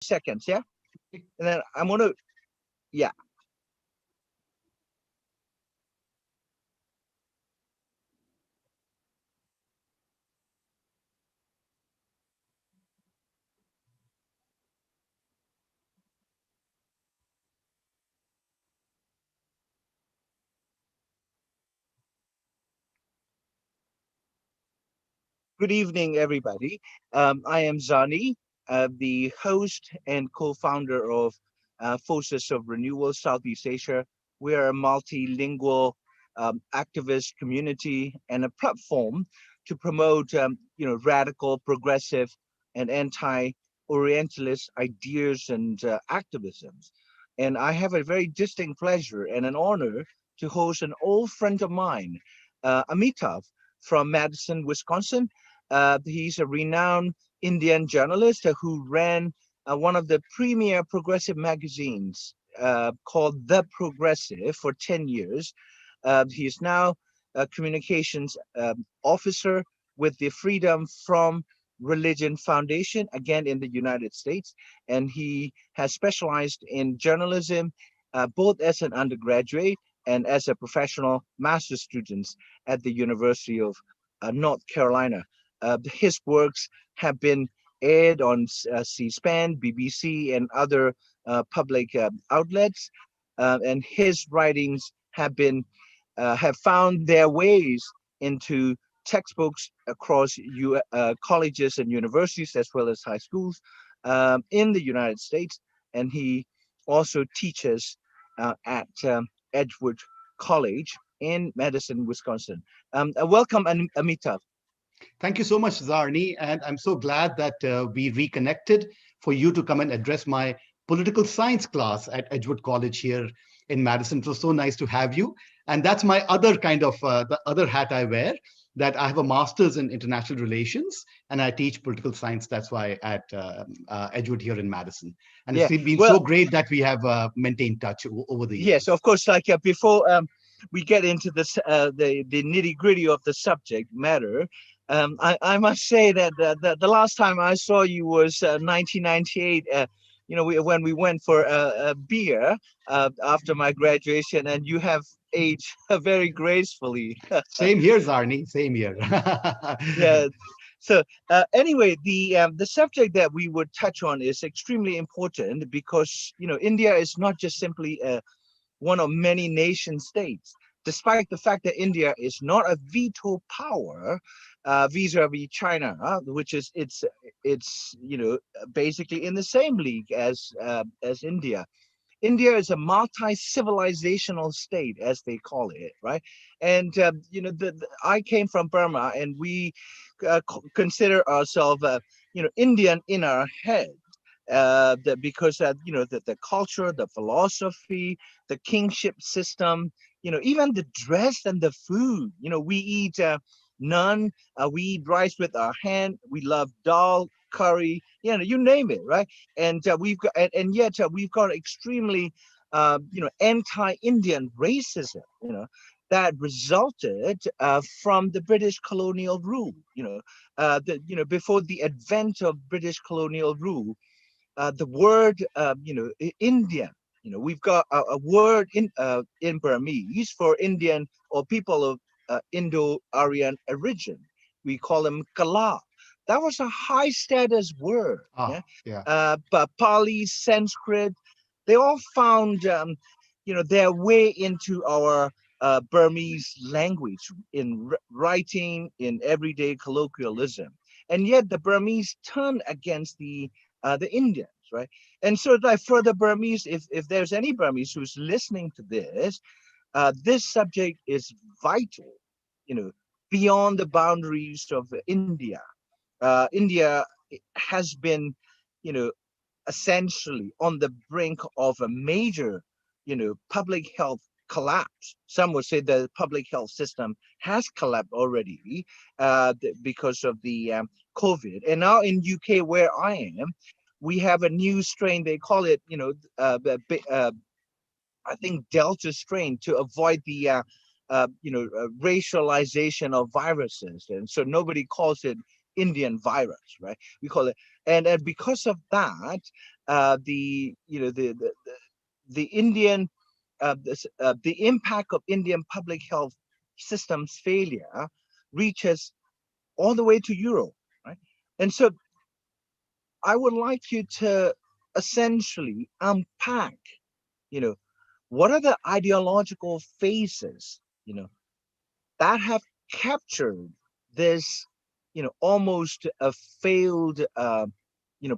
seconds, yeah? And then I'm going to, yeah. Good evening, everybody. I am Zani, the host and co-founder of Forces of Renewal Southeast Asia. We are a multilingual activist community and a platform to promote, radical, progressive, and anti-Orientalist ideas and activisms. And I have a very distinct pleasure and an honor to host an old friend of mine, Amitabh from Madison, Wisconsin. He's a renowned Indian journalist who ran one of the premier progressive magazines called The Progressive for 10 years. He is now a communications officer with the Freedom from Religion Foundation, again in the United States. And he has specialized in journalism, both as an undergraduate and as a professional master's student at the University of North Carolina. His works have been aired on C-SPAN, BBC, and other public outlets, and his writings have found their ways into textbooks across colleges and universities as well as high schools in the United States. And he also teaches at Edgewood College in Madison, Wisconsin. Welcome, Amitabh. Thank you so much, Zarni. And I'm so glad that we reconnected for you to come and address my political science class at Edgewood College here in Madison. It was so nice to have you. And that's my other kind of, the other hat I wear, that I have a master's in international relations and I teach political science. That's why at Edgewood here in Madison. And Yeah, it's been well, so great that we have maintained touch over the years. yes, of course. Like before we get into this, the nitty gritty of the subject matter, I must say that the last time I saw you was 1998. When we went for a beer after my graduation, and you have aged very gracefully. Same here, Zarni. Same here. Yeah. So anyway, the subject that we would touch on is extremely important because India is not just simply one of many nation states. Despite the fact that India is not a veto power vis-a-vis China, which is it's basically in the same league as India. India is a multi-civilizational state, as they call it, right? And I came from Burma, and we consider ourselves, Indian in our head, because the culture, the philosophy, the kingship system, even the dress and the food. We eat naan, we eat rice with our hand. We love dal, curry, you name it, right? And and yet we've got extremely anti-Indian racism, that resulted from the British colonial rule. Before the advent of British colonial rule, the word Indian. We've got a word in Burmese for Indian or people of Indo-Aryan origin. We call them Kala. That was a high status word. But Pali, Sanskrit, they all found their way into our Burmese language in writing, in everyday colloquialism. And yet the Burmese turned against the Indians, right? And so, like, for the Burmese, if there's any Burmese who's listening to this subject is vital, beyond the boundaries of India. India has been, essentially on the brink of a major, public health collapse. Some would say the public health system has collapsed already because of the COVID. And now in UK, where I am, we have a new strain. They call it, I think Delta strain, to avoid the racialization of viruses, and so nobody calls it Indian virus, right? We call it, and because of that, the you know the Indian the impact of Indian public health systems failure reaches all the way to Europe, right? And so I would like you to essentially unpack, you know, what are the ideological phases, that have captured this, almost a failed,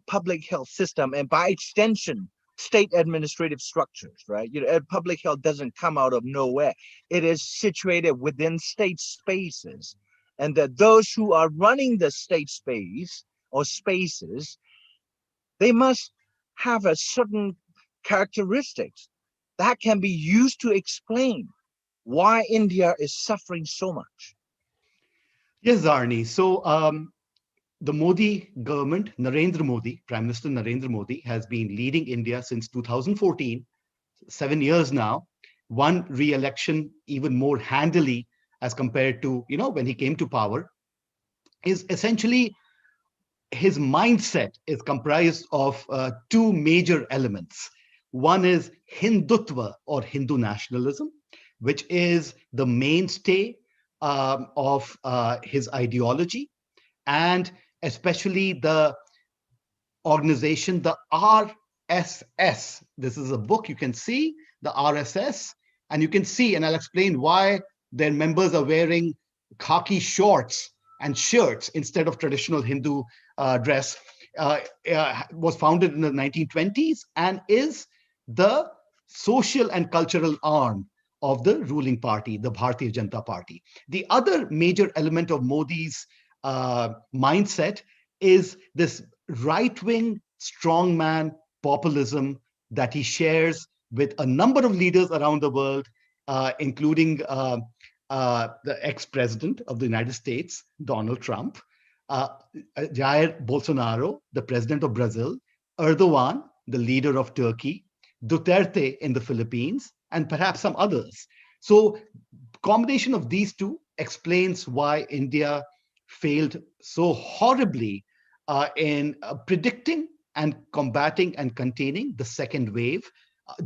public health system, and by extension, state administrative structures, right? Public health doesn't come out of nowhere. It is situated within state spaces, and that those who are running the state space or spaces, they must have a certain characteristics that can be used to explain why India is suffering so much. Yes, Zarni. So the Modi government, Narendra Modi, Prime Minister Narendra Modi, has been leading India since 2014, 7 years now, won re-election even more handily as compared to, when he came to power, is essentially his mindset is comprised of two major elements. One is Hindutva or Hindu nationalism, which is the mainstay of his ideology, and especially the organization, the RSS. This is a book you can see, the RSS, and you can see, and I'll explain why their members are wearing khaki shorts and shirts instead of traditional Hindu dress. Was founded in the 1920s and is the social and cultural arm of the ruling party, the Bharatiya Janata Party. The other major element of Modi's mindset is this right-wing strongman populism that he shares with a number of leaders around the world, including the ex-president of the United States, Donald Trump, uh, Jair Bolsonaro, the president of Brazil, Erdogan, the leader of Turkey, Duterte in the Philippines, and perhaps some others. So, combination of these two explains why India failed so horribly in predicting and combating and containing the second wave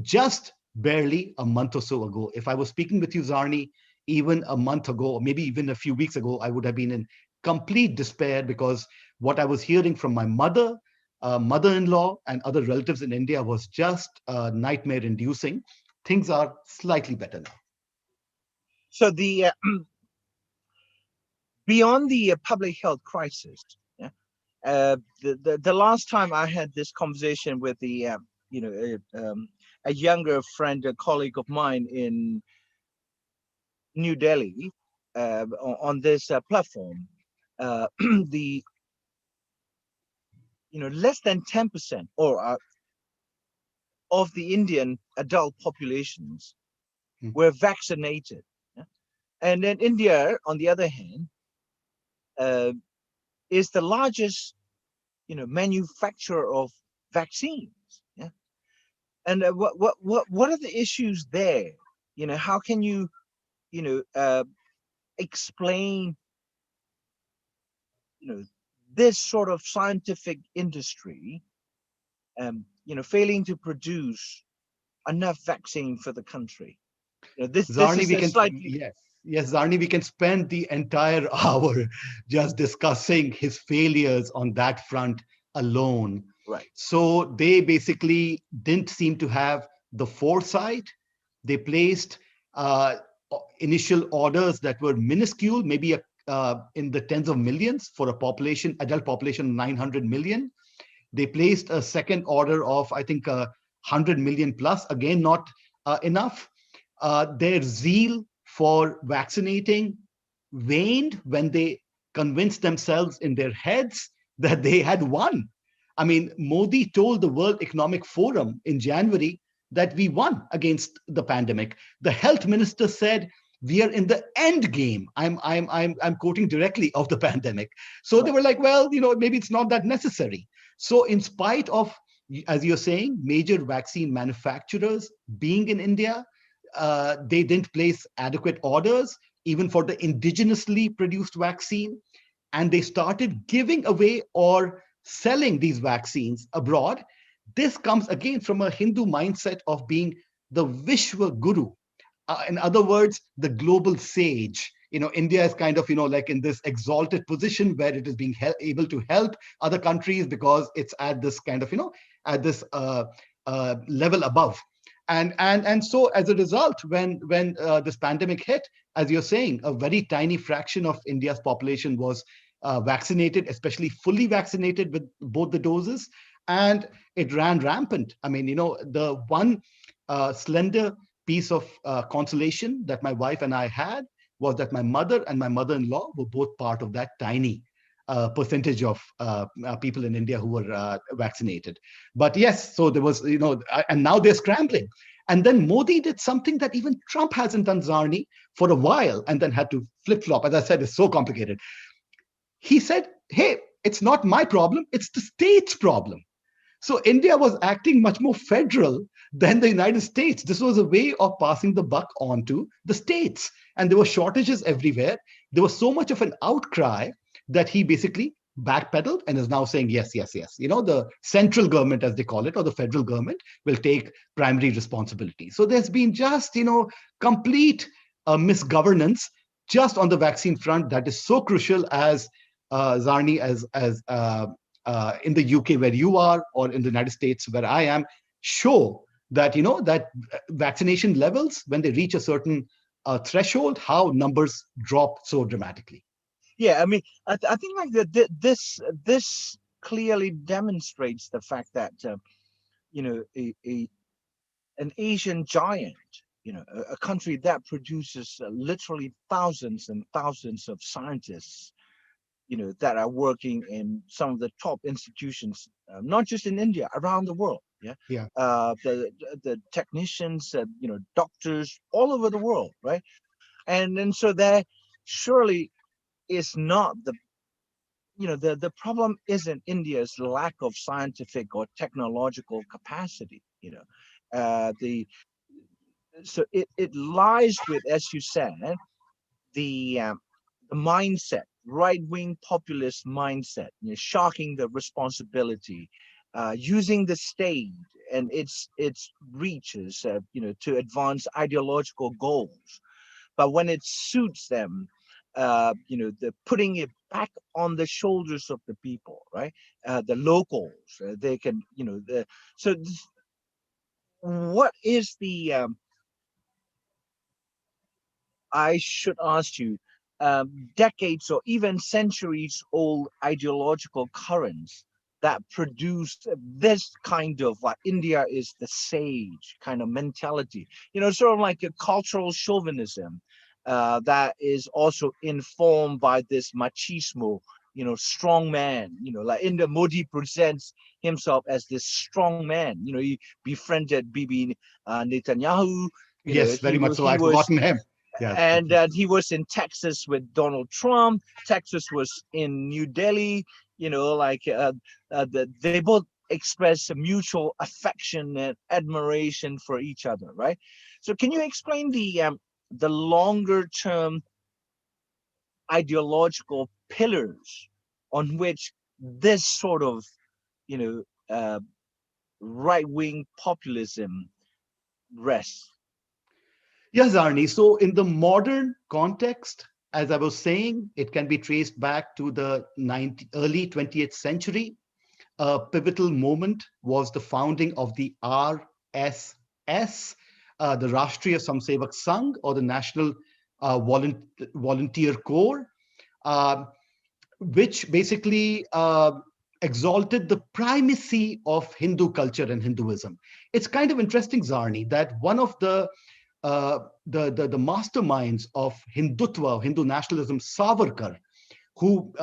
just barely a month or so ago. If I was speaking with you, Zarni, even a month ago, or maybe even a few weeks ago, I would have been in complete despair because what I was hearing from my mother, mother-in-law, and other relatives in India was just nightmare-inducing. Things are slightly better now. So the beyond the public health crisis, yeah, the last time I had this conversation with you know a younger friend, a colleague of mine in New Delhi, on this platform, the less than 10% or of the Indian adult populations Mm. were vaccinated. Yeah? And then India, on the other hand, uh, is the largest, manufacturer of vaccines. Yeah, and what are the issues there? How can you, you know, uh, explain, you know, this sort of scientific industry, failing to produce enough vaccine for the country? This Zarni, is we a can, slightly yes, Zarni, we can spend the entire hour just discussing his failures on that front alone. right. So they basically didn't seem to have the foresight. They placed uh, initial orders that were minuscule, maybe in the tens of millions for a population, adult population, 900 million. They placed a second order of, I think, 100 million plus, again, not enough. Their zeal for vaccinating waned when they convinced themselves in their heads that they had won. I mean, Modi told the World Economic Forum in January that we won against the pandemic. The health minister said we are in the end game. I'm quoting directly of the pandemic. So they Right. were like, well, maybe it's not that necessary. So in spite of, as you're saying, major vaccine manufacturers being in India, they didn't place adequate orders even for the indigenously produced vaccine, and they started giving away or selling these vaccines abroad. this comes again from a Hindu mindset of being the Vishwa Guru. In other words, the global sage. India is kind of, like in this exalted position where it is being able to help other countries because it's at this kind of, at this level above. And so as a result, when this pandemic hit, as you're saying, a very tiny fraction of India's population was vaccinated, especially fully vaccinated with both the doses, and it ran rampant. I mean, the one slender piece of consolation that my wife and I had was that my mother and my mother-in-law were both part of that tiny percentage of people in India who were vaccinated. But yes, so there was, and now they're scrambling. And then Modi did something that even Trump hasn't done, Zarni, for a while, and then had to flip-flop. As I said, it's so complicated. He said, hey, it's not my problem, it's the state's problem. So India was acting much more federal than the United States. This was a way of passing the buck on to the states. And there were shortages everywhere. There was so much of an outcry that he basically backpedaled and is now saying, yes, yes, yes. The central government, as they call it, or the federal government will take primary responsibility. So there's been just, complete misgovernance just on the vaccine front that is so crucial as Zarni, as in the UK where you are, or in the United States where I am, show that that vaccination levels, when they reach a certain threshold, how numbers drop so dramatically. Yeah, I mean, I think like this clearly demonstrates the fact that an Asian giant, a country that produces literally thousands and thousands of scientists, that are working in some of the top institutions, not just in India, around the world. Yeah. Yeah. The technicians, doctors all over the world, right? And so there surely is not the problem isn't India's lack of scientific or technological capacity. The so it lies with, as you said, the mindset, right-wing populist mindset, shocking the responsibility, using the state and its reaches, to advance ideological goals. But when it suits them, the putting it back on the shoulders of the people, right? The locals, they can, so what is the I should ask you, decades or even centuries old ideological currents that produced this kind of like India is the sage kind of mentality, sort of like a cultural chauvinism that is also informed by this machismo, strong man, like India, Modi presents himself as this strong man, he befriended Bibi Netanyahu, Yes, very much so. he I've was forgotten him. Yes. and he was in Texas with Donald Trump. Texas was in New Delhi. They both express a mutual affection and admiration for each other, right? So, can you explain the longer term ideological pillars on which this sort of you know right wing populism rests? Yes, Arnie. So in the modern context, as I was saying, it can be traced back to the early 20th century. A pivotal moment was the founding of the RSS, the Rashtriya Samsevak Sangh, or the National Volunteer Corps, uh, which basically exalted the primacy of Hindu culture and Hinduism. It's kind of interesting, Zarni, that one of the masterminds of Hindutva, Hindu nationalism, Savarkar, who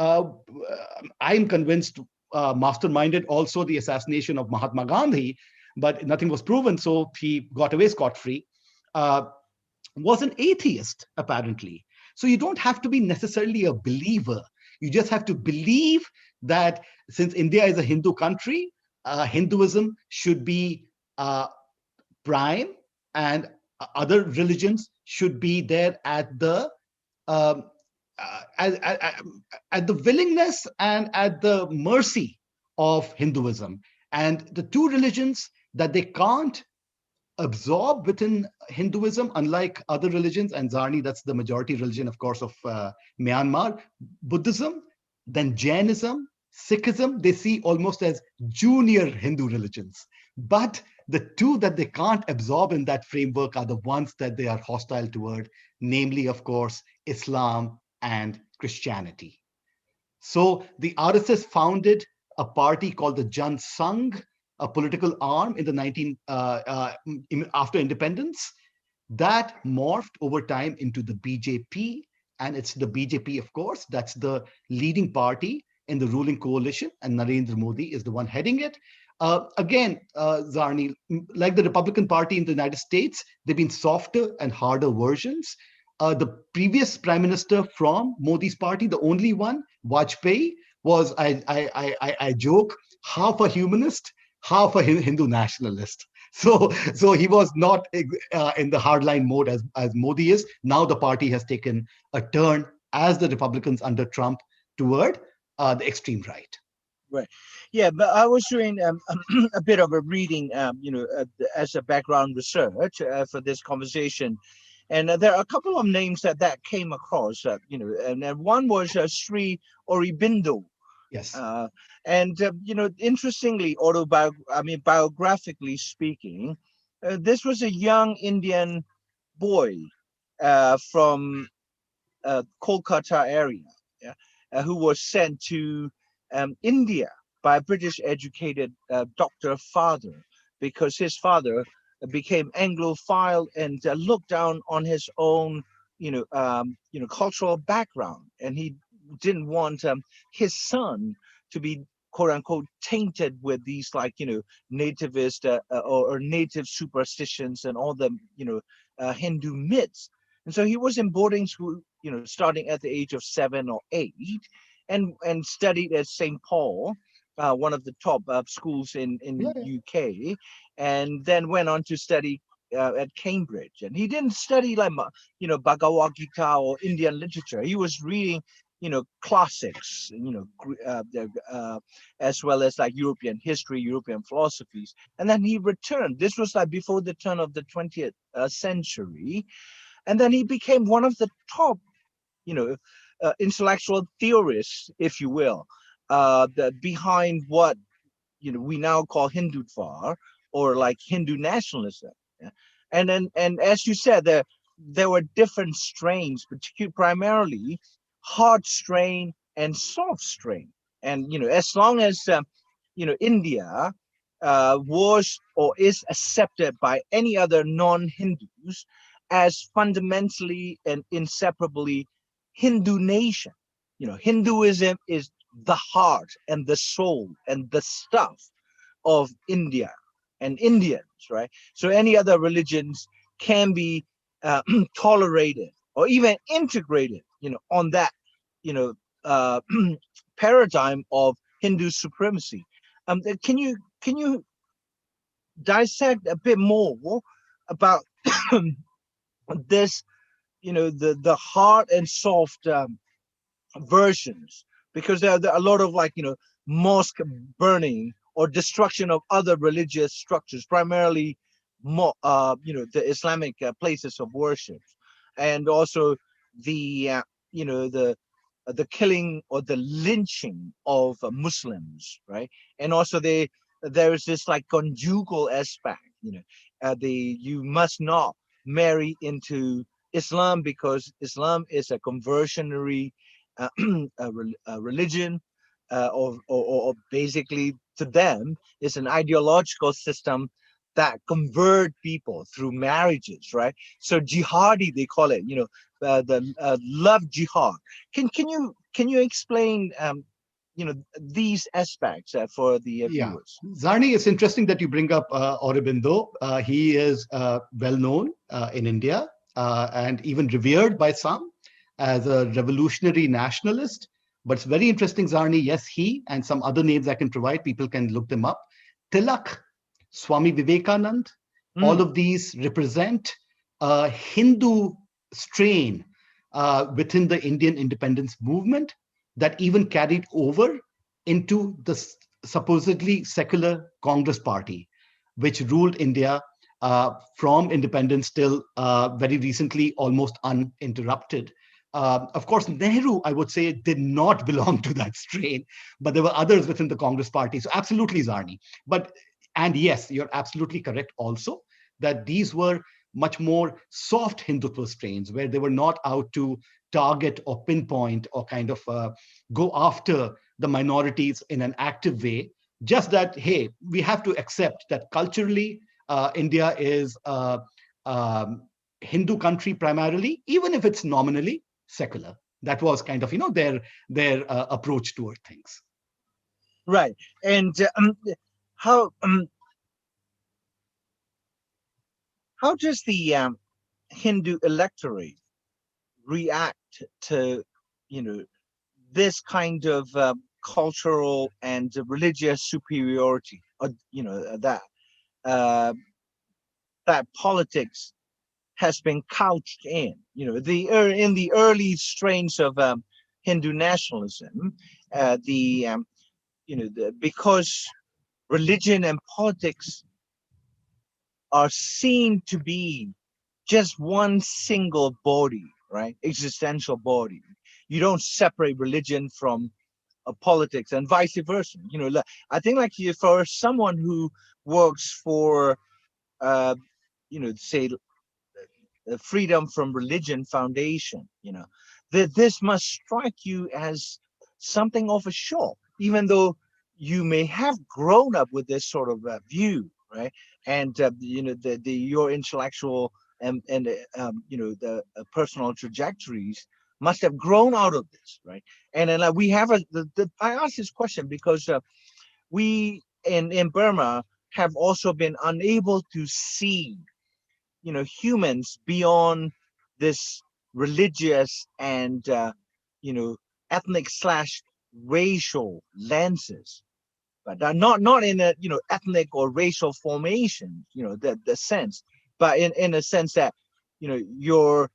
I'm convinced masterminded also the assassination of Mahatma Gandhi, but nothing was proven, so he got away scot-free, was an atheist, apparently. So you don't have to be necessarily a believer. You just have to believe that since India is a Hindu country, Hinduism should be prime, and other religions should be there at the um, at the willingness and at the mercy of Hinduism. And the two religions that they can't absorb within Hinduism, unlike other religions, and Zarni, that's the majority religion, of course, of Myanmar, Buddhism, then Jainism, Sikhism, they see almost as junior Hindu religions. But the two that they can't absorb in that framework are the ones that they are hostile toward, namely, of course, Islam and Christianity. So the RSS founded a party called the Jan Sangh, a political arm in the after independence, that morphed over time into the BJP. And it's the BJP, of course, that's the leading party in the ruling coalition, and Narendra Modi is the one heading it. Again, Zarni, like the Republican Party in the United States, they've been softer and harder versions. The previous prime minister from Modi's party, the only one, Vajpayee, was, I joke, half a humanist, half a Hindu nationalist. So he was not in the hardline mode as Modi is. Now the party has taken a turn, as the Republicans under Trump, toward the extreme right. Right. Yeah, but I was doing a bit of a reading, as a background research for this conversation, and there are a couple of names that came across, and one was Sri Aurobindo. Yes. And interestingly, biographically speaking, this was a young Indian boy from Kolkata area, yeah, who was sent to India by a British educated doctor father, because his father became Anglophile and looked down on his own, cultural background, and he didn't want his son to be quote unquote tainted with these nativist or native superstitions and all the Hindu myths. And so he was in boarding school, starting at the age of 7 or 8, and studied at St. Paul, one of the top schools in UK, and then went on to study at Cambridge. And he didn't study like Bhagavad Gita or Indian literature. He was reading classics, as well as like European history, European philosophies. And then he returned. This was like before the turn of the 20th century. And then he became one of the top, intellectual theorists, if you will, behind what we now call Hindutvar, or like Hindu nationalism. Yeah? And as you said, there were different strains, primarily hard strain and soft strain. And as long as India was or is accepted by any other non-Hindus as fundamentally and inseparably Hindu nation. Hinduism is the heart and the soul and the stuff of India and Indians, right? So any other religions can be tolerated or even integrated, on that, uh, paradigm of Hindu supremacy. Can you dissect a bit more about this, the hard and soft versions, because there are a lot of mosque burning or destruction of other religious structures, primarily the Islamic places of worship, and also the the killing or the lynching of Muslims, right? And also there is this like conjugal aspect, you must not marry into Islam because Islam is a conversionary religion, or basically to them is an ideological system that convert people through marriages, right? So jihadi, they call it, the love jihad. Can you explain these aspects for the Yeah, viewers? Zarni, it's interesting that you bring up Aurobindo. He is well known in India and even revered by some as a revolutionary nationalist. But it's very interesting, Zarni. Yes, he and some other names I can provide, people can look them up. Tilak, Swami Vivekanand, all of these represent a Hindu strain within the Indian independence movement that even carried over into the supposedly secular Congress party, which ruled India from independence till very recently, almost uninterrupted. Of course, Nehru, I would say, did not belong to that strain, but there were others within the Congress party. So absolutely, Zarni. And yes, you're absolutely correct also that these were much more soft Hindutva strains where they were not out to target or pinpoint or kind of go after the minorities in an active way. Just that, hey, we have to accept that culturally, India is a Hindu country primarily, even if it's nominally secular. That was kind of, their approach toward things. Right. And how um, how does the Hindu electorate react to, you know, this kind of cultural and religious superiority, or uh, that politics has been couched in, in the early strains of Hindu nationalism, the because religion and politics are seen to be just one single body, right? Existential body. You don't separate religion from politics and vice versa. I think like for someone who works for, say the Freedom from Religion Foundation, that this must strike you as something of a shock, even though you may have grown up with this sort of view, right? And the your intellectual and the personal trajectories must have grown out of this, right? And then we have I asked this question because we in Burma have also been unable to see humans beyond this religious and ethnic slash racial lenses, but not in a ethnic or racial formation, the sense, but in a sense that your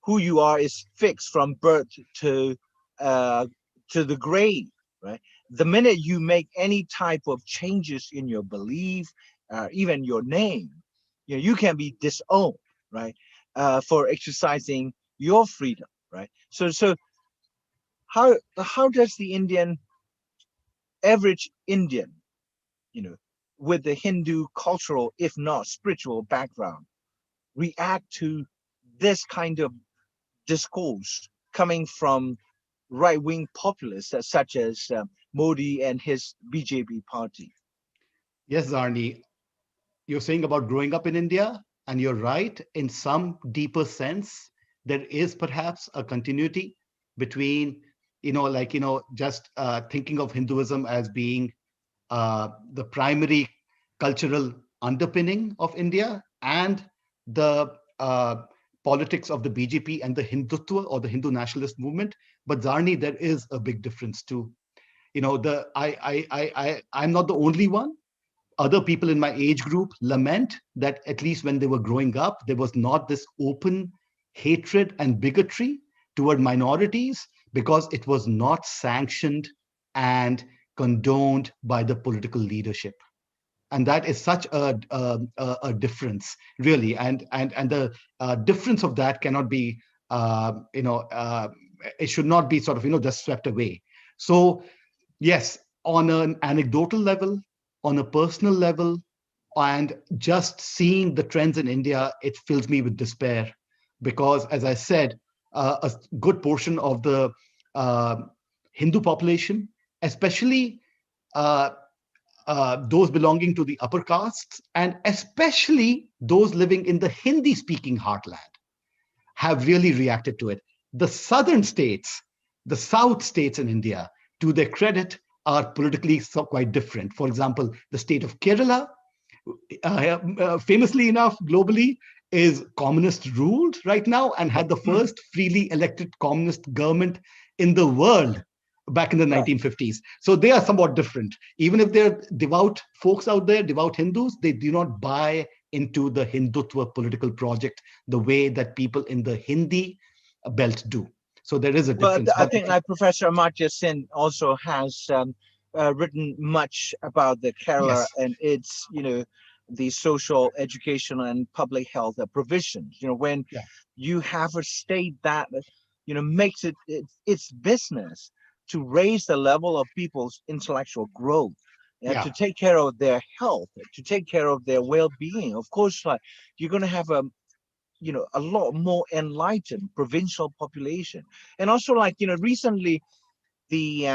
who you are is fixed from birth to uh to the grave, right? The minute you make any type of changes in your belief, even your name, you can be disowned, right? For exercising your freedom, right? So how does the average Indian, you know with the Hindu cultural, if not spiritual background, react to this kind of discourse coming from right-wing populists such as Modi and his BJP party? Yes, Zarni, you're saying about growing up in India, and you're right. In some deeper sense, there is perhaps a continuity between, just thinking of Hinduism as being the primary cultural underpinning of India and the politics of the BJP and the Hindutva or the Hindu nationalist movement. But Zarni, there is a big difference too. I'm not the only one. Other people in my age group lament that at least when they were growing up, there was not this open hatred and bigotry toward minorities because it was not sanctioned and condoned by the political leadership. And that is such a difference, really. And the difference of that cannot be, it should not be sort of, just swept away. So yes, on an anecdotal level, on a personal level, and just seeing the trends in India, it fills me with despair because, as I said, a good portion of the uh, Hindu population, especially uh, those belonging to the upper castes, and especially those living in the Hindi speaking heartland, have really reacted to it. The southern states, the south states in India, to their credit, are politically so quite different. For example, the state of Kerala, famously enough, globally, is communist ruled right now and had the first freely elected communist government in the world back in the Right. 1950s. So they are somewhat different. Even if they're devout folks out there, devout Hindus, they do not buy into the Hindutva political project the way that people in the Hindi belt do. So there is a Well, difference. I But think like Professor Amartya Sen also has written much about the Kerala Yes. and its, the social, educational, and public health provisions. When Yeah. you have a state that, makes its business to raise the level of people's intellectual growth, to Yeah. take care of their health, to take care of their well-being. Of course, like you're going to have a lot more enlightened provincial population. And also, like, recently the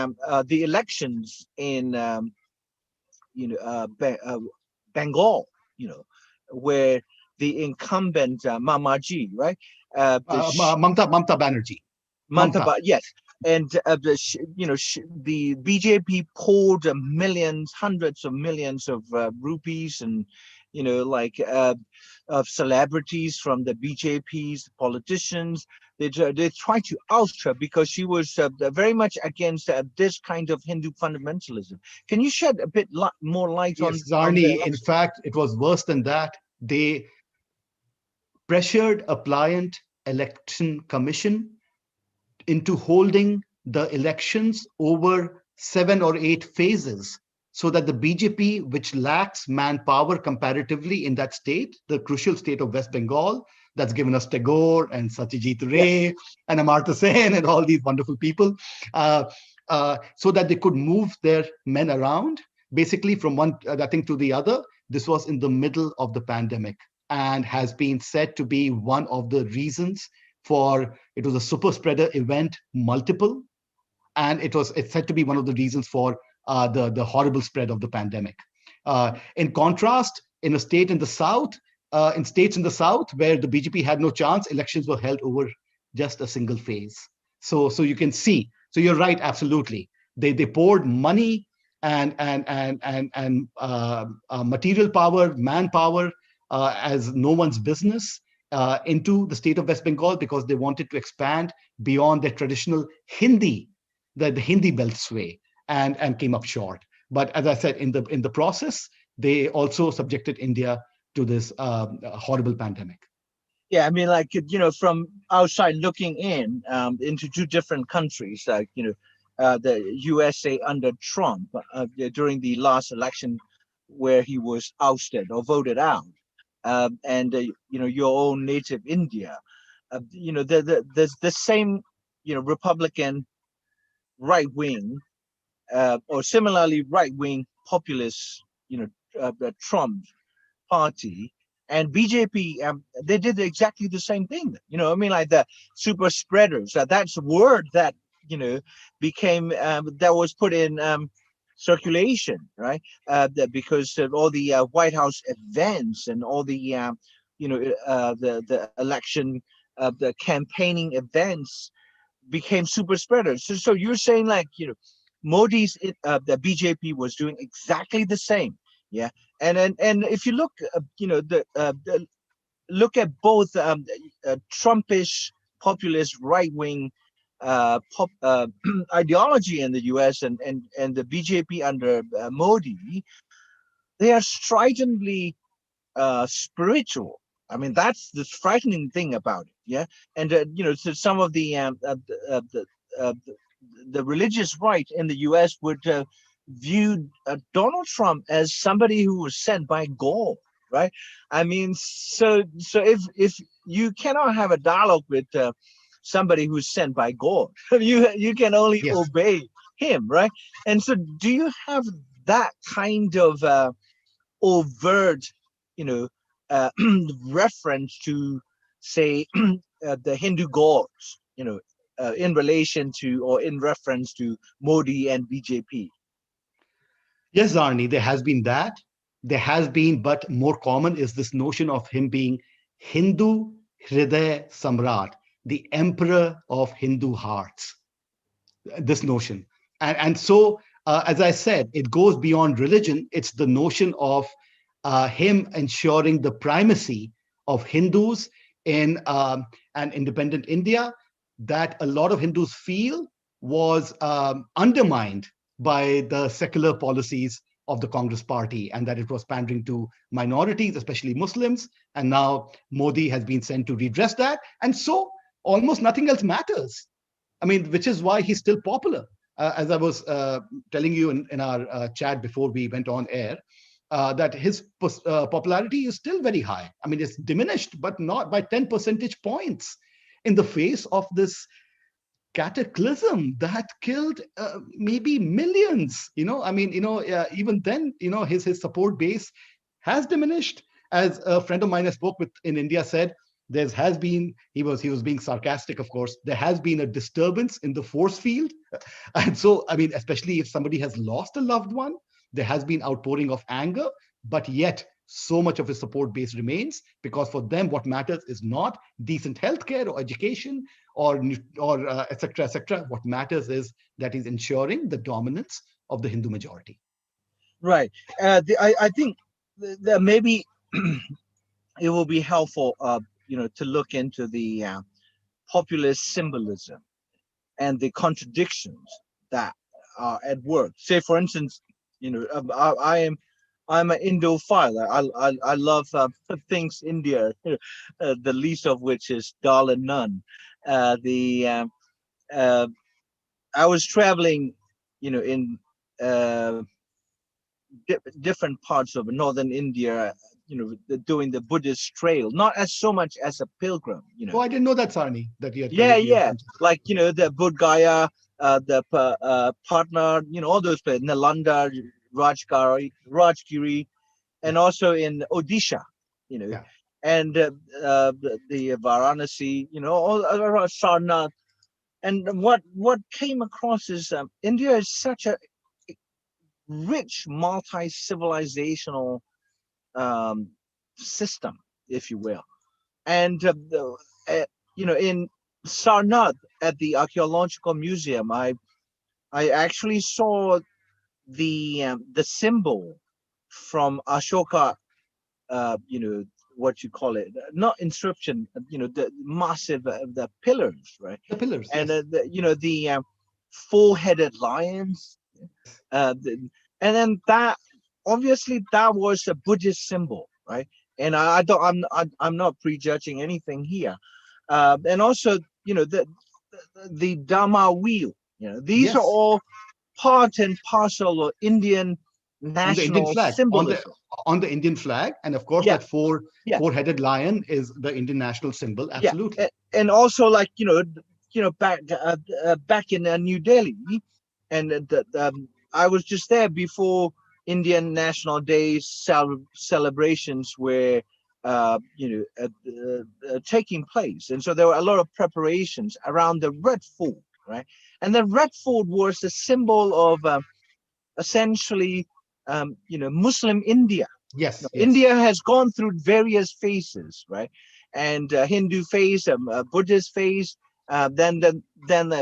elections in Bengal, where the incumbent Mamaji, right, Mamta Banerjee. Mamta. Mantaba, yes, and the BJP poured millions, hundreds of millions of rupees, and like of celebrities from the BJP's politicians. They tried to oust her because she was very much against this kind of Hindu fundamentalism. Can you shed a bit more light Yes, on the Zarni. In election? fact, it was worse than that. They pressured a pliant election commission into holding the elections over 7 or 8 phases so that the BJP, which lacks manpower comparatively in that state, the crucial state of West Bengal, that's given us Tagore and Satyajit Yes, Ray and Amartya Sen and all these wonderful people, uh, so that they could move their men around, basically from one thing to the other. This was in the middle of the pandemic and has been said to be one of the reasons for it was a super spreader event multiple, and it's said to be one of the reasons for the horrible spread of the pandemic. In contrast, in a state in the south, in states in the south where the BJP had no chance, elections were held over just a single phase. So you can see. So you're right, absolutely. They poured money and material power, manpower, as no one's business, into the state of West Bengal because they wanted to expand beyond their traditional Hindi, the Hindi belt sway, and came up short. But as I said, in the process, they also subjected India to this horrible pandemic. yeah. I mean, like, from outside looking in, into two different countries, like the USA under Trump, during the last election, where he was ousted or voted out, and your own native India, there's the same Republican right wing, or similarly right wing populist, the Trump party and BJP. They did exactly the same thing. I mean, like the super spreaders. That's a word that became that was put in circulation, right? Because of all the White House events and all the the election, the campaigning events became super spreaders. So you're saying, like, Modi's the BJP was doing exactly the same, yeah. And if you look, look at both Trumpish populist right wing ideology in the U.S. and the BJP under Modi, they are stridently spiritual. I mean, that's the frightening thing about it. Yeah, and so some of the religious right in the U.S. would view Donald Trump as somebody who was sent by God, right? I mean, so if you cannot have a dialogue with somebody who's sent by God, you can only Yes. obey him, right? And so, do you have that kind of overt, you know, uh, reference to, say, the Hindu gods, in relation to or in reference to Modi and BJP? Yes, Arnie, there has been that. There has been, but more common is this notion of him being Hindu Hriday Samrat, the emperor of Hindu hearts. This notion. And so, as I said, it goes beyond religion. It's the notion of him ensuring the primacy of Hindus in an independent India that a lot of Hindus feel was undermined by the secular policies of the Congress party, and that it was pandering to minorities, especially Muslims. And now Modi has been sent to redress that. And so almost nothing else matters. I mean, which is why he's still popular. as I was telling you in our chat before we went on air, that his popularity is still very high. I mean, it's diminished, but not by 10 percentage points in the face of this cataclysm that killed maybe millions. I mean, even then, his support base has diminished. As a friend of mine I spoke with in India said, there has been, he was being sarcastic, of course, there has been a disturbance in the force field. And so, I mean, especially if somebody has lost a loved one, there has been outpouring of anger, but yet so much of his support base remains, because for them what matters is not decent healthcare or education or etc. etc. What matters is that he's ensuring the dominance of the Hindu majority. Right. I think that maybe it will be helpful, to look into the populist symbolism and the contradictions that are at work. Say, for instance, I'm an Indophile. I love things India, the least of which is dal and naan. The uh, I was traveling, in uh, different parts of northern India, doing the Buddhist trail, not as so much as a pilgrim. Oh, I didn't know that, Sarni, that you had Yeah, you had yeah. done. Like, the Bodh Gaya, the Patna, all those places, Nalanda, Rajgiri, and also in Odisha, you know, Yeah. and the Varanasi, all around Sarnath. And what came across is India is such a rich multi-civilizational um, system, if you will. And in Sarnath at the archaeological museum, I actually saw the symbol from Ashoka. What you call it, not inscription. The massive the pillars, right? The pillars, And yes. the four-headed lions. The, and then that obviously that was a Buddhist symbol, right? And I don't, I'm not prejudging anything here. And also, the Dharma wheel. These are Yes. all part and parcel of Indian On the Indian national flag, symbolism. on the Indian flag, and of course Yeah, that yeah, four-headed lion is the Indian national symbol. yeah. Absolutely. And also, like, back in New Delhi, and I was just there before Indian National Day celebrations were taking place, and so there were a lot of preparations around the Red Fort, right? And the Red Fort was a symbol of essentially, Muslim India. Yes, yes. India has gone through various phases, right? And Hindu phase, Buddhist phase, then the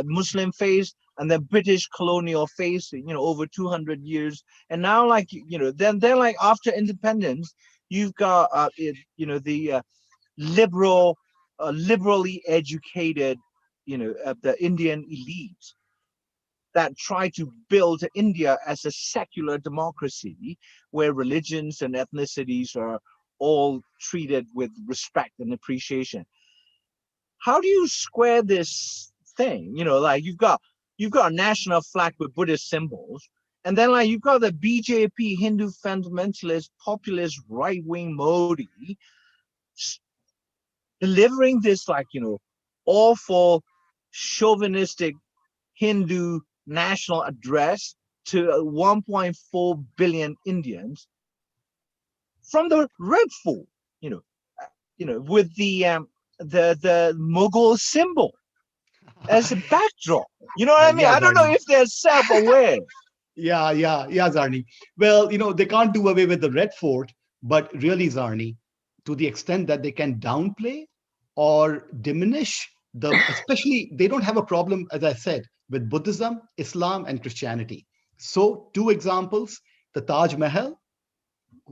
Muslim phase, and the British colonial phase. Over 200 years, and now, like, then like after independence, you've got the liberally educated, the Indian elite that try to build India as a secular democracy where religions and ethnicities are all treated with respect and appreciation. How do you square this thing? Like, you've got a national flag with Buddhist symbols, and then, like, you've got the BJP Hindu fundamentalist populist right wing Modi delivering this, like, awful chauvinistic Hindu national address to 1.4 billion Indians from the Red Fort, you know, with the Mughal symbol as a backdrop. You know what I mean? Yeah, I don't know Zarni. if they're self-aware. Yeah, Zarni. Well, they can't do away with the Red Fort, but really, Zarni, to the extent that they can downplay or diminish especially, they don't have a problem, as I said, with Buddhism, Islam, and Christianity. So, two examples: the Taj Mahal.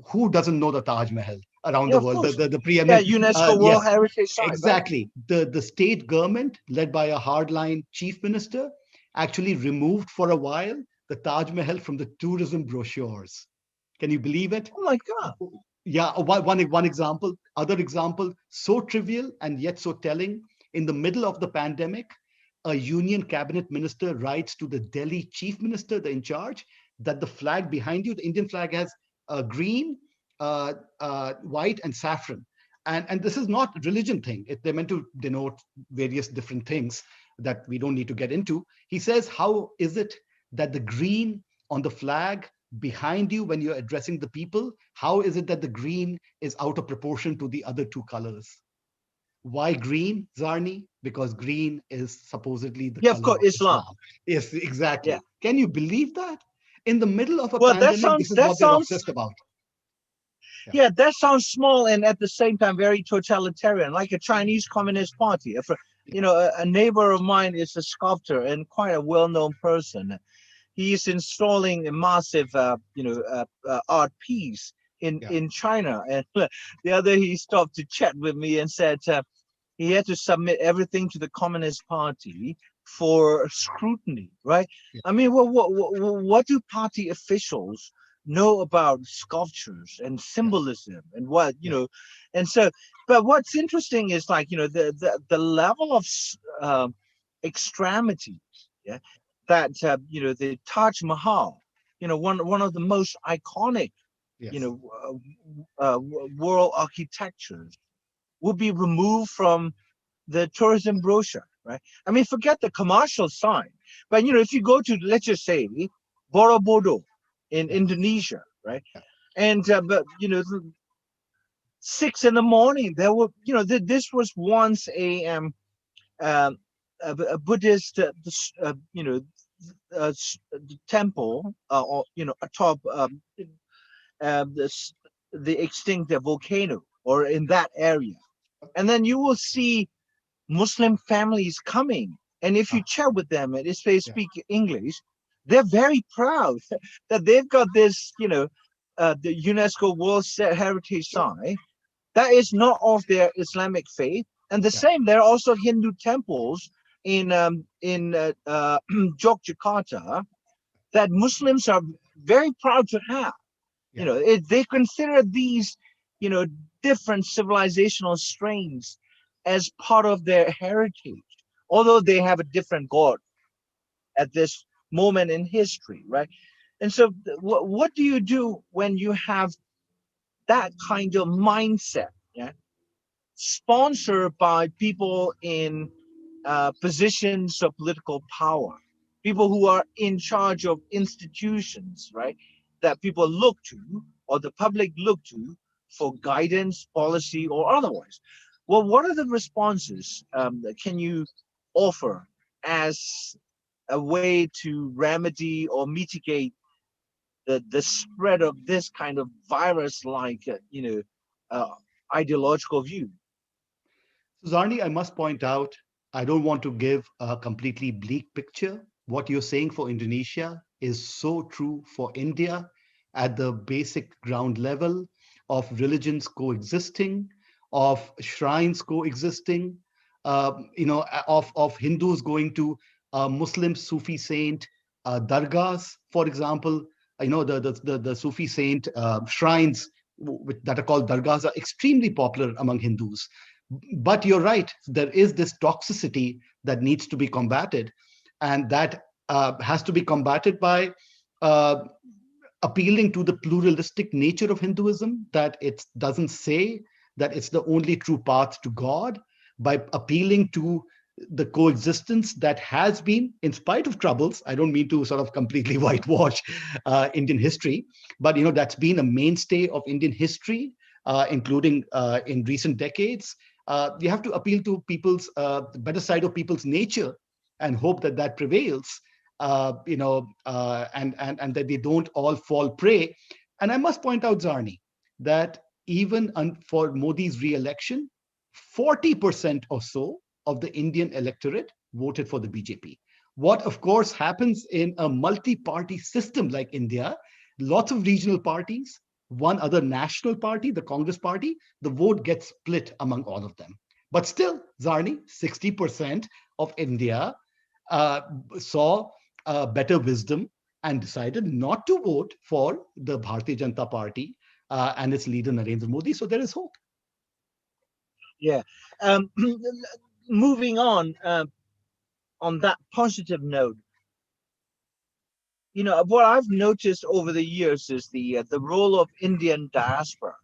Who doesn't know the Taj Mahal around Yeah, the of world? The course. the, the Yeah, preeminent, UNESCO World yes, Heritage Site, right? exactly. The state government, led by a hardline chief minister, actually removed for a while the Taj Mahal from the tourism brochures. Can you believe it? Oh my God. Yeah, one example. Other example, so trivial and yet so telling. In the middle of the pandemic, a union cabinet minister writes to the Delhi chief minister, the in charge, that the flag behind you, the Indian flag, has green, white, and saffron. And this is not a religion thing. They're meant to denote various different things that we don't need to get into. He says, how is it that the green on the flag behind you when you're addressing the people, how is it that the green is out of proportion to the other two colors? Why green, Zarni? Because green is supposedly the Yeah, of color course, of Islam. Islam. Yes, Yeah. exactly. Can you believe that? In the middle of a Well, pandemic, this is that what they're sounds obsessed about. Yeah, yeah, that sounds small and at the same time very totalitarian, like a Chinese Communist Party. If yeah, you know, a neighbor of mine is a sculptor and quite a well-known person. He is installing a massive, art piece yeah, in China. And the other, he stopped to chat with me and said he had to submit everything to the Communist Party for scrutiny. Right? yeah, I mean, what do party officials know about sculptures and yeah, symbolism and what you yeah, know? And so, but what's interesting is like the level of extremity. Yeah, that the Taj Mahal, one of the most iconic, you yes, know, world architectures, will be removed from the tourism brochure, right? I mean, forget the commercial sign, but if you go to, let's just say, Borobudur in yeah, Indonesia, right? yeah, And but 6 in the morning, there were, this was once um, a Buddhist, temple, or atop this the extinct volcano, or in that area, and then you will see Muslim families coming, and if you ah, chat with them and if they yeah, speak English, they're very proud that they've got this, the UNESCO World Heritage sure, Site that is not of their Islamic faith. And the yeah, same, there are also Hindu temples in Yogyakarta that Muslims are very proud to have. yeah, They consider these, you know, different civilizational strains as part of their heritage, although they have a different God at this moment in history, right? And so, what do you do when you have that kind of mindset? Yeah, sponsored by people in positions of political power, people who are in charge of institutions, right? That people look to, or the public look to, for guidance, policy, or otherwise. Well, what are the responses that can you offer as a way to remedy or mitigate the spread of this kind of virus-like, uh, ideological view? So, Zarni, I must point out, I don't want to give a completely bleak picture. What you're saying for Indonesia is so true for India at the basic ground level of religions coexisting, of shrines coexisting, of Hindus going to Muslim Sufi saint dargahs, for example. The Sufi saint shrines that are called dargahs are extremely popular among Hindus. But you're right, there is this toxicity that needs to be combated, and that has to be combated by uh, appealing to the pluralistic nature of Hinduism, that it doesn't say that it's the only true path to God, by appealing to the coexistence that has been, in spite of troubles. I don't mean to sort of completely whitewash Indian history, but that's been a mainstay of Indian history, including in recent decades. You have to appeal to people's the better side of people's nature and hope that that prevails, and that they don't all fall prey. And I must point out, Zarni, that even for Modi's re-election, 40% or so of the Indian electorate voted for the BJP. What, of course, happens in a multi-party system like India, lots of regional parties, one other national party, the Congress party, the vote gets split among all of them. But still, Zarni, 60% of India uh, saw better wisdom and decided not to vote for the Bharatiya Janata Party and its leader Narendra Modi. So there is hope. Yeah. Um, moving on. on that positive note, what I've noticed over the years is the role of Indian diaspora,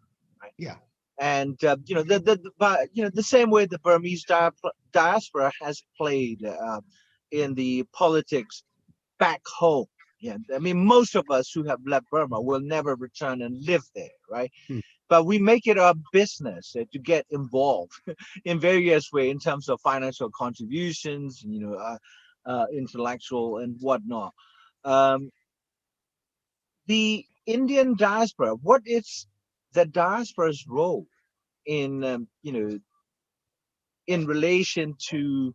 right? Yeah. And the same way the Burmese diaspora has played in the politics back home. Yeah, I mean, most of us who have left Burma will never return and live there, right? Hmm. But we make it our business to get involved in various ways in terms of financial contributions, intellectual and whatnot. Um, the Indian diaspora, what is the diaspora's role in, in relation to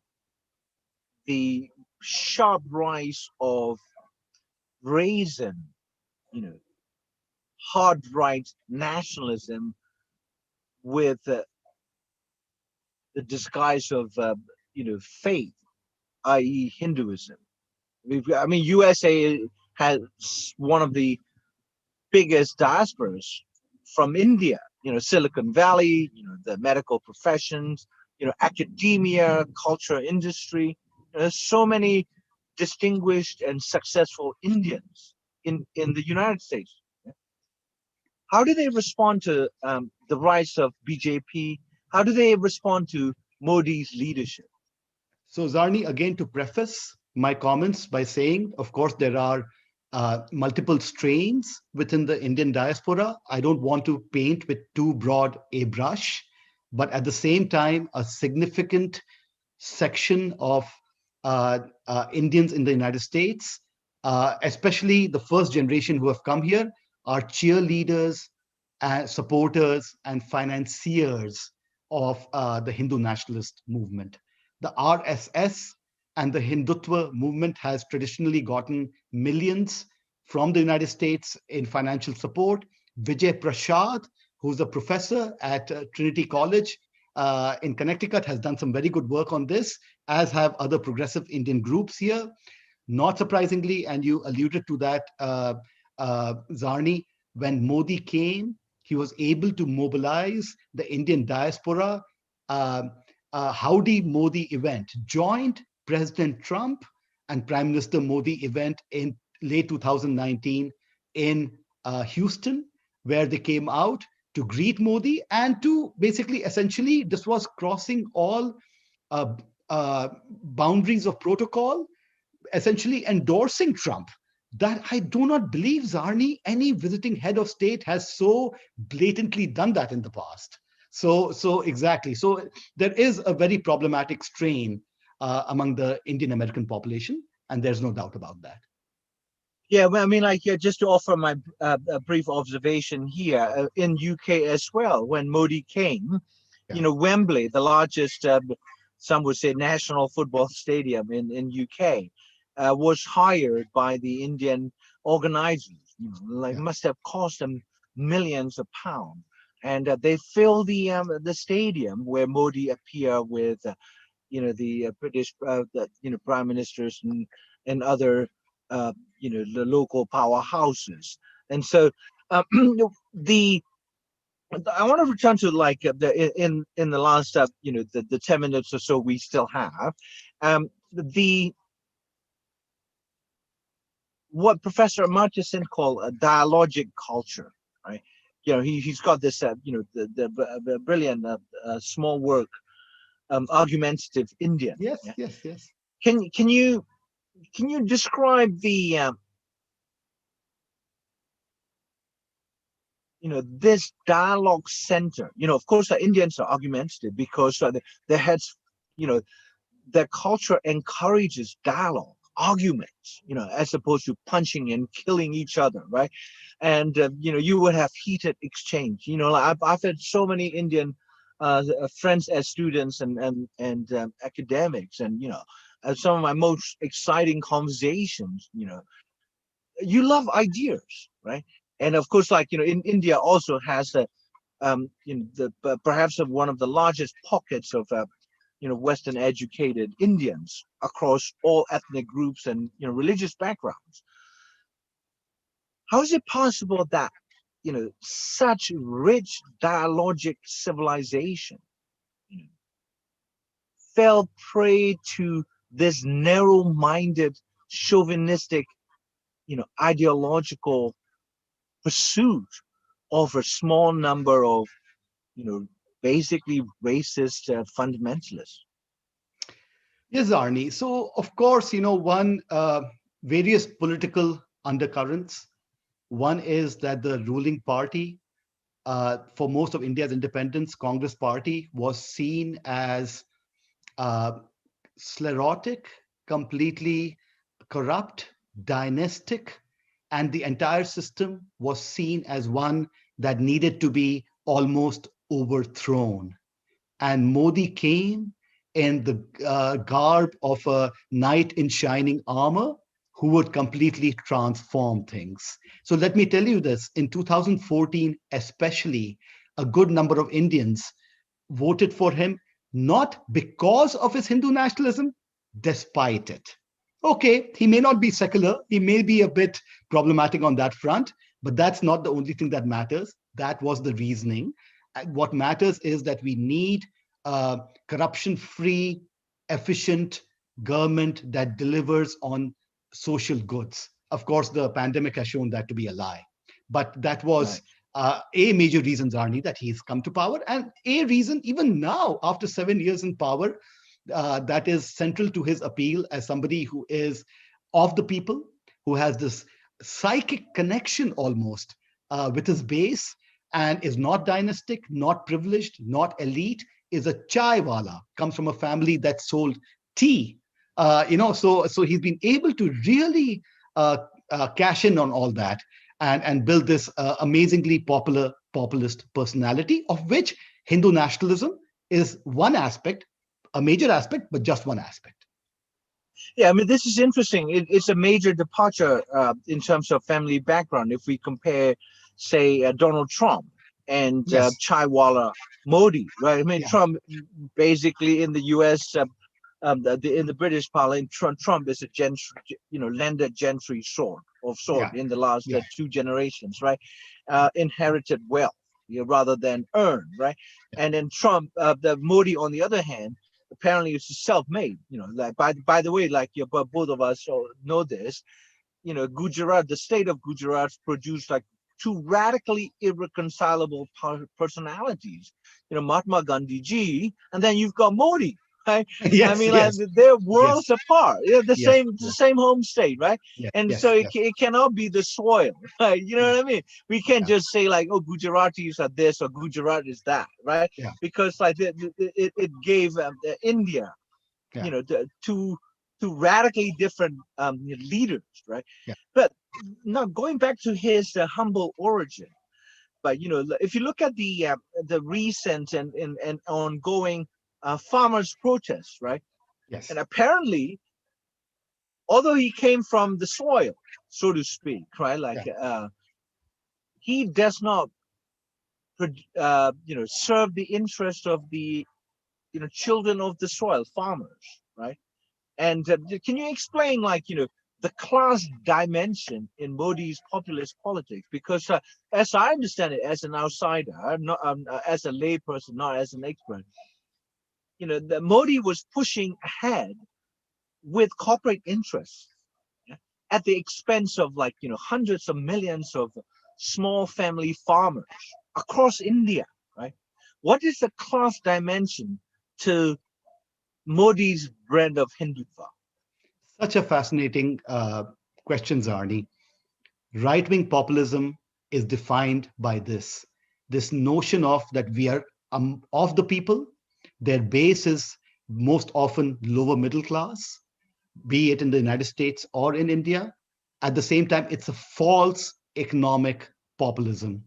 the sharp rise of brazen, you know, hard right nationalism with the disguise of, faith, i.e., Hinduism? I mean, USA has one of the biggest diasporas from India. Silicon Valley, the medical professions, academia, culture industry. There's so many distinguished and successful Indians in the United States. How do they respond to the rise of BJP? How do they respond to Modi's leadership? So, Zarni, again, to preface my comments by saying, of course, there are multiple strains within the Indian diaspora. I don't want to paint with too broad a brush, but at the same time, a significant section of Indians in the United States, especially the first generation who have come here, are cheerleaders, supporters, and financiers of the Hindu nationalist movement. The RSS and the Hindutva movement has traditionally gotten millions from the United States in financial support. Vijay Prashad, who's a professor at Trinity College in Connecticut, has done some very good work on this, as have other progressive Indian groups here. Not surprisingly, and you alluded to that, Zarni, when Modi came, he was able to mobilize the Indian diaspora. Howdy Modi event joined President Trump and Prime Minister Modi event in late 2019 in Houston, where they came out to greet Modi and to basically, essentially, this was crossing all uh, boundaries of protocol, essentially endorsing Trump. That I do not believe, Zarni, any visiting head of state has so blatantly done that in the past. So exactly. So there is a very problematic strain among the Indian American population, and there's no doubt about that. Yeah, well, I mean, like, yeah, just to offer my a brief observation here, in UK as well, when Modi came, Yeah, Wembley, the largest, some would say, national football stadium in UK, was hired by the Indian organizers. Like, yeah, must have cost them millions of pounds, and they fill the stadium where Modi appear with, the British, prime ministers and other, the local powerhouses. And so, um, the I want to return to, like, in the last, the 10 minutes or so we still have, the what Professor Murchison called a dialogic culture, right? He's got this, the brilliant small work, argumentative Indian. yes, Yeah. yes, yes. Can you describe the this dialogue center? Of course, the Indians are argumentative because they had, you know their culture encourages dialogue, arguments, as opposed to punching and killing each other, right? And you would have heated exchange. Like, I've had so many Indian friends as students and academics, and some of my most exciting conversations. You love ideas, right? And of course, like, in India also has perhaps of one of the largest pockets of Western educated Indians across all ethnic groups and religious backgrounds. How is it possible that such rich dialogic civilization, you know, fell prey to this narrow-minded, chauvinistic, ideological pursuit of a small number of, basically racist fundamentalists. Yes, Arnie. So, of course, various political undercurrents. One is that the ruling party, for most of India's independence, Congress party, was seen as uh, sclerotic, completely corrupt, dynastic, and the entire system was seen as one that needed to be almost overthrown. And Modi came in the garb of a knight in shining armor who would completely transform things. So let me tell you this, in 2014, especially, a good number of Indians voted for him, not because of his Hindu nationalism, despite it. Okay, he may not be secular, he may be a bit problematic on that front, but that's not the only thing that matters. That was the reasoning. What matters is that we need a corruption free, efficient government that delivers on social goods. Of course, the pandemic has shown that to be a lie. But that was Right. a major reason, Zarni, that he's come to power, and a reason even now, after 7 years in power, that is central to his appeal as somebody who is of the people, who has this psychic connection almost with his base, and is not dynastic, not privileged, not elite, is a chai wala, comes from a family that sold tea. So he's been able to really cash in on all that and build this amazingly popular populist personality, of which Hindu nationalism is one aspect, a major aspect, but just one aspect. Yeah, I mean, this is interesting. It's a major departure in terms of family background. If we compare, say, Donald Trump and Yes. Chaiwala Modi, right? I mean, Yeah. Trump basically in the U.S. In the British Parliament, Trump is a gentry, landed gentry sort Yeah. in the last Yeah. 2 generations, right? Inherited wealth, rather than earned, right? And then the Modi, on the other hand, apparently is self-made. Like by the way, like both of us know this. Gujarat, the state of Gujarat, produced like two radically irreconcilable personalities. Mahatma Gandhi ji, and then you've got Modi. Right? I Yes. mean, like Yes. they're Yes. worlds apart. The Yes. same, the Yes. same home state, right? Yes. And so Yes. it, Yes. it cannot be the soil, right? You know Yeah. what I mean? We can't Yeah. just say like, oh, Gujaratis are this or Gujarat is that, right? Yeah. Because like it gave India, Yeah. two radically different leaders, right? Yeah. But now going back to his humble origin, but if you look at the recent and ongoing farmers' protests, right? Yes. And apparently, although he came from the soil, so to speak, right? Like Yeah. he does not, serve the interest of the children of the soil, farmers, right? And can you explain, like, the class dimension in Modi's populist politics? Because as I understand it, as an outsider, not as a layperson, not as an expert, the Modi was pushing ahead with corporate interests, yeah, at the expense of, like, hundreds of millions of small family farmers across India, right? What is the class dimension to Modi's brand of Hindutva? Such a fascinating question, Zarni. Right wing populism is defined by this notion of that we are of the people. Their base is most often lower middle class, be it in the United States or in India. At the same time, it's a false economic populism.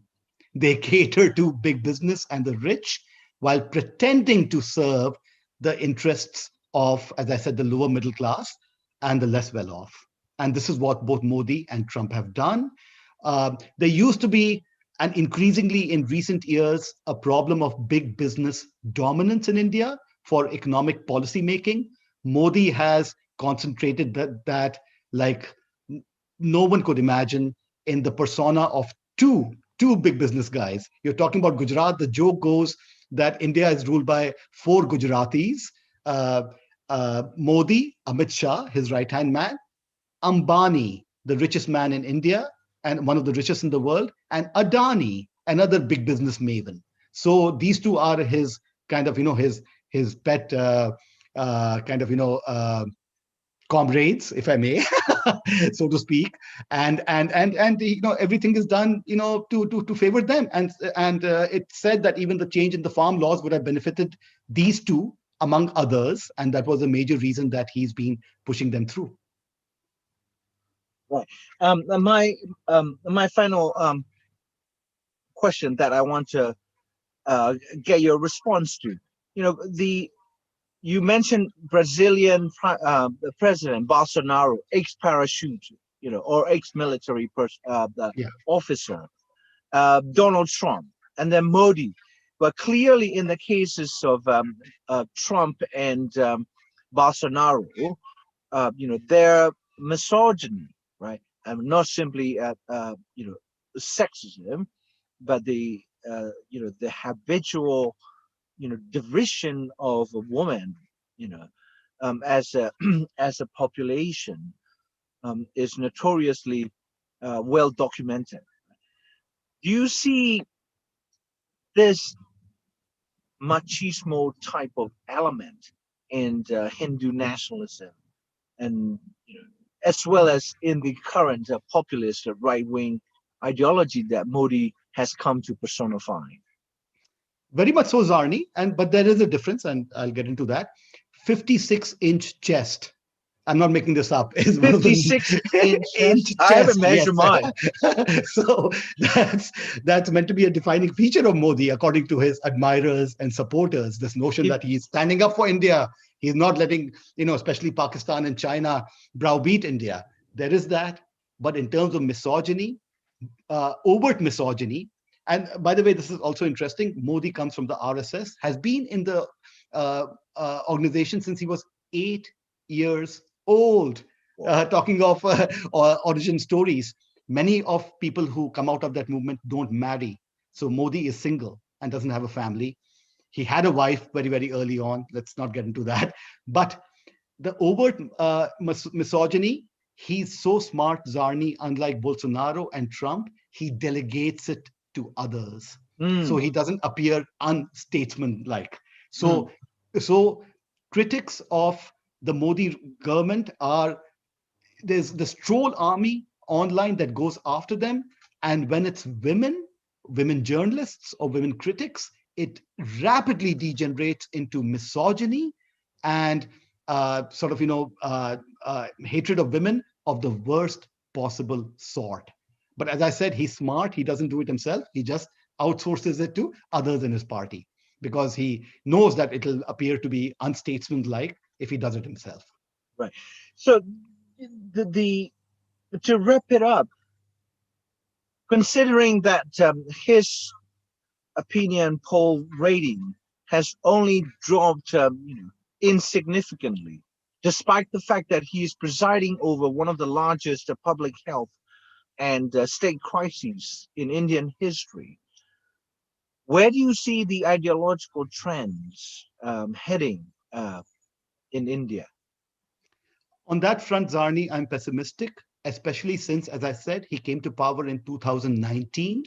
They cater to big business and the rich while pretending to serve the interests of, as I said, the lower middle class and the less well off. And this is what both Modi and Trump have done. There used to be, and increasingly in recent years, a problem of big business dominance in India for economic policy making. Modi has concentrated that like no one could imagine in the persona of two big business guys. You're talking about Gujarat. The joke goes that India is ruled by four Gujaratis, uh, Modi, Amit Shah, his right-hand man, Ambani, the richest man in India and one of the richest in the world, and Adani, another big business maven. So these two are his kind of, his pet kind of, comrades, if I may, so to speak, and everything is done to favor them, and it said that even the change in the farm laws would have benefited these two among others, and that was a major reason that he's been pushing them through. Right. My final question that I want to get your response to. You mentioned Brazilian President Bolsonaro, ex-parachute, or ex-military Yeah. officer, Donald Trump, and then Modi. But clearly, in the cases of Trump and Bolsonaro, their misogyny, right? Not simply, sexism, but the habitual, division of a woman, as a as a population, is notoriously well documented. Do you see this machismo type of element in Hindu nationalism, and as well as in the current populist right wing ideology that Modi has come to personify? Very much so, Zarni, but there is a difference, and I'll get into that. 56-inch chest. I'm not making this up. Is one of the 56-inch chest. inch I haven't chest. measured Yes. mine. So that's meant to be a defining feature of Modi, according to his admirers and supporters. This notion that he's standing up for India. He's not letting, especially Pakistan and China, browbeat India. There is that. But in terms of misogyny, overt misogyny. And by the way, this is also interesting. Modi comes from the RSS, has been in the organization since he was 8 years old. Talking of origin stories, many of people who come out of that movement don't marry. So Modi is single and doesn't have a family. He had a wife very, very early on. Let's not get into that. But the overt misogyny, he's so smart, Zarni, unlike Bolsonaro and Trump, he delegates it to others. So he doesn't appear unstatesman-like. So critics of the Modi government there's the troll army online that goes after them. And when it's women journalists or women critics, it rapidly degenerates into misogyny and hatred of women of the worst possible sort. But as I said, he's smart. He doesn't do it himself. He just outsources it to others in his party because he knows that it'll appear to be unstatesmanlike if he does it himself. Right. So to wrap it up, considering that his opinion poll rating has only dropped insignificantly, despite the fact that he is presiding over one of the largest public health and state crises in Indian history, where do you see the ideological trends heading in India? On that front, Zarni, I'm pessimistic, especially since, as I said, he came to power in 2019.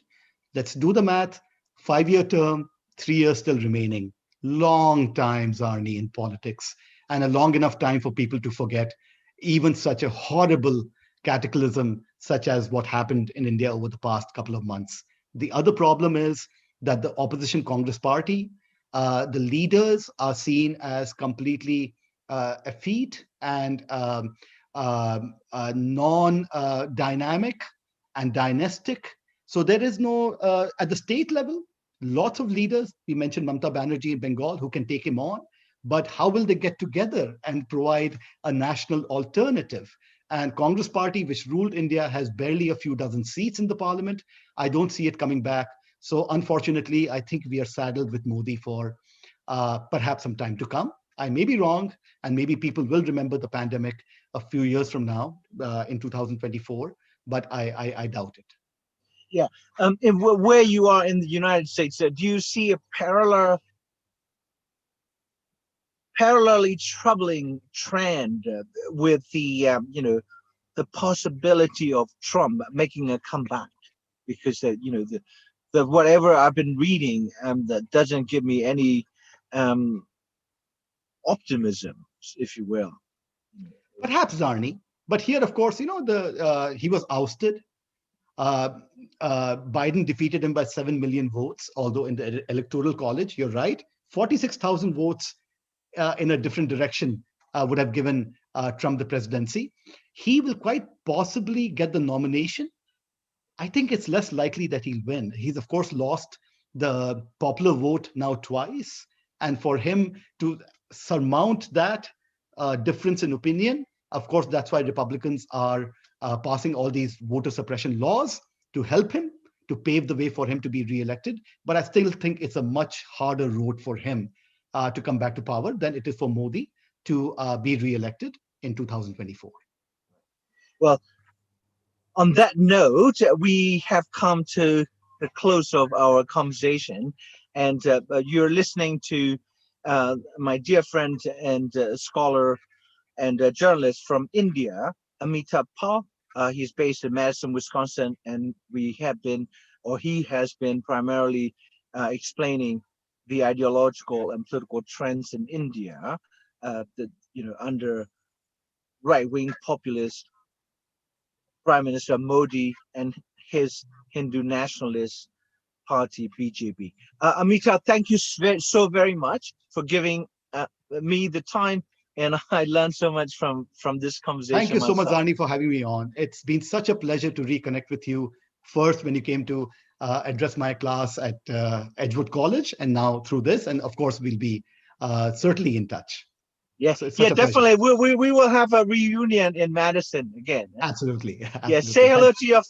Let's do the math. 5-year term, 3 years still remaining. Long time, Zarni, in politics, and a long enough time for people to forget even such a horrible cataclysm such as what happened in India over the past couple of months. The other problem is that the opposition Congress party, the leaders are seen as completely effete and non-dynamic and dynastic. So there is no, at the state level, lots of leaders, we mentioned Mamata Banerjee in Bengal, who can take him on, but how will they get together and provide a national alternative? And Congress party, which ruled India, has barely a few dozen seats in the parliament. I don't see it coming back. So unfortunately, I think we are saddled with Modi for perhaps some time to come. I may be wrong, and maybe people will remember the pandemic a few years from now in 2024, but I doubt it. Yeah. Where you are in the United States, do you see a parallelly troubling trend with the the possibility of Trump making a comeback, because the whatever I've been reading that doesn't give me any um, optimism, if you will. Perhaps Zarni, but here, of course, the he was ousted. Uh, Biden defeated him by 7 million votes, although in the electoral college, you're right, 46,000 votes in a different direction would have given Trump the presidency. He will quite possibly get the nomination. I think it's less likely that he'll win. He's, of course, lost the popular vote now twice. And for him to surmount that difference in opinion, of course, that's why Republicans are passing all these voter suppression laws to help him, to pave the way for him to be reelected. But I still think it's a much harder road for him to come back to power than it is for Modi to be reelected in 2024. Well, on that note, we have come to the close of our conversation, and you're listening to my dear friend and scholar and journalist from India, Amitabh. He's based in Madison, Wisconsin, and we have been, or he has been, primarily explaining the ideological and political trends in India, that under right-wing populist Prime Minister Modi and his Hindu nationalist party BJP. Amitabh, thank you so very much for giving me the time, and I learned so much from this Thank conversation you so much, myself. Zarni, for having me on. It's been such a pleasure to reconnect with you. First, when you came to address my class at Edgewood College, and now through this. And of course, we'll be certainly in touch. Yeah, So it's yeah, such a pleasure. definitely. We will have a reunion in Madison again. Absolutely. Yeah, Absolutely. say Thank hello to your